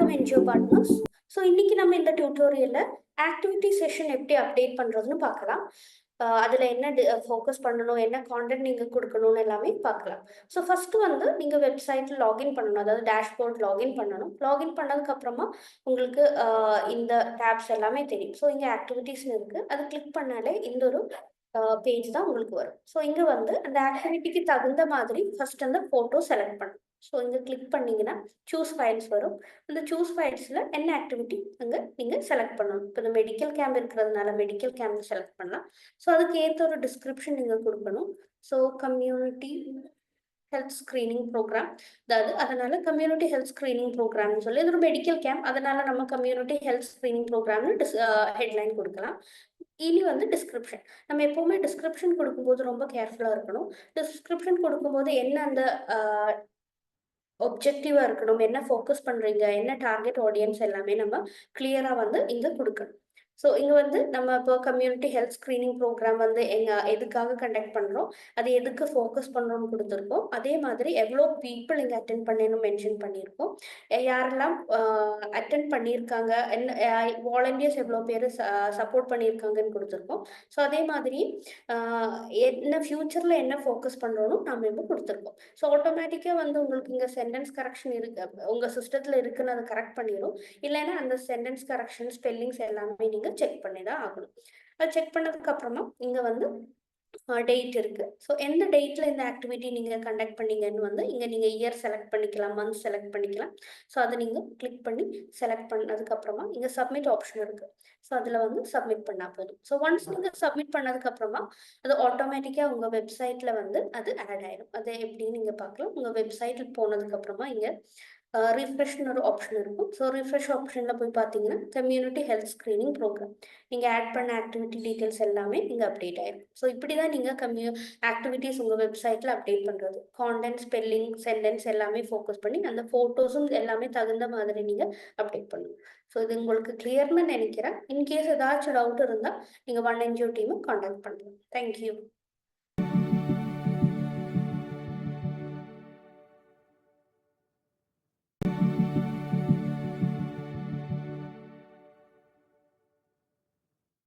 வணக்கம் NGO partners. So இன்னைக்கு நம்ம இந்த டியூட்டோரியல்ல ஆக்டிவிட்டி செஷன் எப்படி அப்டேட் பண்றதுன்னு பார்க்கலாம். அதில் என்ன ஃபோக்கஸ் பண்ணணும், என்ன கான்டென்ட் நீங்கள் கொடுக்கணும்னு எல்லாமே பார்க்கலாம். ஸோ ஃபஸ்ட்டு வந்து நீங்கள் வெப்சைட்டில் லாகின் பண்ணணும், அதாவது டேஷ்போர்ட் லாகின் பண்ணணும். லாகின் பண்ணதுக்கப்புறமா உங்களுக்கு இந்த டேப்ஸ் எல்லாமே தெரியும். ஸோ இங்கே ஆக்டிவிட்டீஸ்னு இருக்குது, அது கிளிக் பண்ணாலே இந்த ஒரு பேஜ் தான் உங்களுக்கு வரும். ஸோ இங்கே வந்து அந்த ஆக்டிவிட்டிக்கு தகுந்த மாதிரி ஃபஸ்ட் அந்த ஃபோட்டோ செலக்ட் பண்ணணும். ஸோ இங்கே கிளிக் பண்ணிங்கன்னா சூஸ் ஃபைல்ஸ் வரும். அந்த சூஸ் ஃபைல்ஸில் என்ன ஆக்டிவிட்டி அங்கே நீங்கள் செலக்ட் பண்ணணும். இப்போ இந்த மெடிக்கல் கேம்ப் இருக்கிறதுனால மெடிக்கல் கேம்ப் செலக்ட் பண்ணலாம். ஸோ அதுக்கு ஏற்ற ஒரு டிஸ்கிரிப்ஷன் நீங்கள் கொடுக்கணும். So community health screening programme, அதாவது அதனால கம்யூனிட்டி ஹெல்த் ஸ்க்ரீனிங் ப்ரோக்ராம்னு சொல்லி இது ஒரு மெடிக்கல் கேம்ப், அதனால நம்ம கம்யூனிட்டி ஹெல்த் ஸ்க்ரீனிங் ப்ரோக்ராம்னு ஹெட்லைன் கொடுக்கலாம். இனி வந்து டிஸ்கிரிப்ஷன், நம்ம எப்போவுமே டிஸ்கிரிப்ஷன் கொடுக்கும்போது ரொம்ப கேர்ஃபுல்லாக இருக்கணும். டிஸ்கிரிப்ஷன் கொடுக்கும்போது என்ன அந்த ஒப்ஜெக்டிவாக இருக்கணும், என்ன ஃபோக்கஸ் பண்ணுறீங்க, என்ன டார்கெட் ஆடியன்ஸ் எல்லாமே நம்ம கிளியராக வந்து இங்கே கொடுக்கணும். ஸோ இங்கே வந்து நம்ம இப்போ கம்யூனிட்டி ஹெல்த் ஸ்க்ரீனிங் ப்ரோக்ராம் வந்து எதுக்காக கண்டக்ட் பண்ணுறோம், அது எதுக்கு ஃபோக்கஸ் பண்ணுறோம்னு கொடுத்துருக்கோம். அதே மாதிரி எவ்வளோ பீப்புள் இங்கே அட்டென்ட் பண்ணணும்னு மென்ஷன் பண்ணியிருக்கோம். யாரெல்லாம் அட்டென்ட் பண்ணியிருக்காங்க, என்ன வாலண்டியர்ஸ் எவ்வளோ பேர் சப்போர்ட் பண்ணியிருக்காங்கன்னு கொடுத்துருக்கோம். ஸோ அதே மாதிரி என்ன ஃப்யூச்சரில் என்ன ஃபோக்கஸ் பண்ணுறோன்னு நம்ம இப்போ கொடுத்துருக்கோம். ஸோ ஆட்டோமேட்டிக்காக வந்து உங்களுக்கு இங்கே சென்டென்ஸ் கரெக்ஷன் இருக்கு, உங்கள் சிஸ்டத்தில் இருக்குன்னு அதை கரெக்ட் பண்ணிடும். இல்லைன்னா அந்த சென்டென்ஸ் கரெக்ஷன் ஸ்பெல்லிங்ஸ் எல்லாமே நீங்கள் செக் பண்ணி தான் ஆகணும். அது செக் பண்ணதுக்கு அப்புறமா இங்கே வந்து டேட் இருக்கு. ஸோ எந்த டேட்ல இந்த ஆக்டிவிட்டி நீங்க கண்டக்ட் பண்ணீங்கன்னு வந்து இங்க நீங்க இயர் செலக்ட் பண்ணிக்கலாம், மந்த் செலக்ட் பண்ணிக்கலாம். ஸோ அதை நீங்க கிளிக் பண்ணி செலக்ட் பண்ணதுக்கு அப்புறமா இங்க சப்மிட் ஆப்ஷன் இருக்கு. ஸோ அதுல வந்து சப்மிட் பண்ணா போதும். ஸோ ஒன்ஸ் நீங்க சப்மிட் பண்ணதுக்கு அப்புறமா அது ஆட்டோமேட்டிக்கா உங்க வெப்சைட்ல வந்து அது ஆட் ஆயிடும். அது எப்படின்னு நீங்க பார்க்கலாம். உங்க வெப்சைட்ல போனதுக்கு அப்புறமா இங்க ரிஃப்ரெஷ்னு ஒரு ஆப்ஷன் இருக்கும். ஸோ ரிஃப்ரெஷ் ஆப்ஷனில் போய் பார்த்தீங்கன்னா கம்யூனிட்டி ஹெல்த் ஸ்க்ரீனிங் ப்ரோக்ராம், நீங்கள் ஆட் பண்ண ஆக்டிவிட்டி டீட்டெயில்ஸ் எல்லாமே இங்கே அப்டேட் ஆயிடும். ஸோ இப்படி தான் நீங்கள் ஆக்டிவிட்டீஸ் உங்கள் வெப்சைட்டில் அப்டேட் பண்ணுறது. கான்டென்ட், ஸ்பெல்லிங், சென்டென்ஸ் எல்லாமே ஃபோக்கஸ் பண்ணி அந்த ஃபோட்டோஸும் எல்லாமே தகுந்த மாதிரி நீங்கள் அப்டேட் பண்ணணும். ஸோ இது உங்களுக்கு கிளியர்னு நினைக்கிறேன். இன்கேஸ் ஏதாச்சும் டவுட் இருந்தால் நீங்கள் 1NGO டீமை காண்டாக்ட் பண்ணுங்கள். தேங்க்யூ.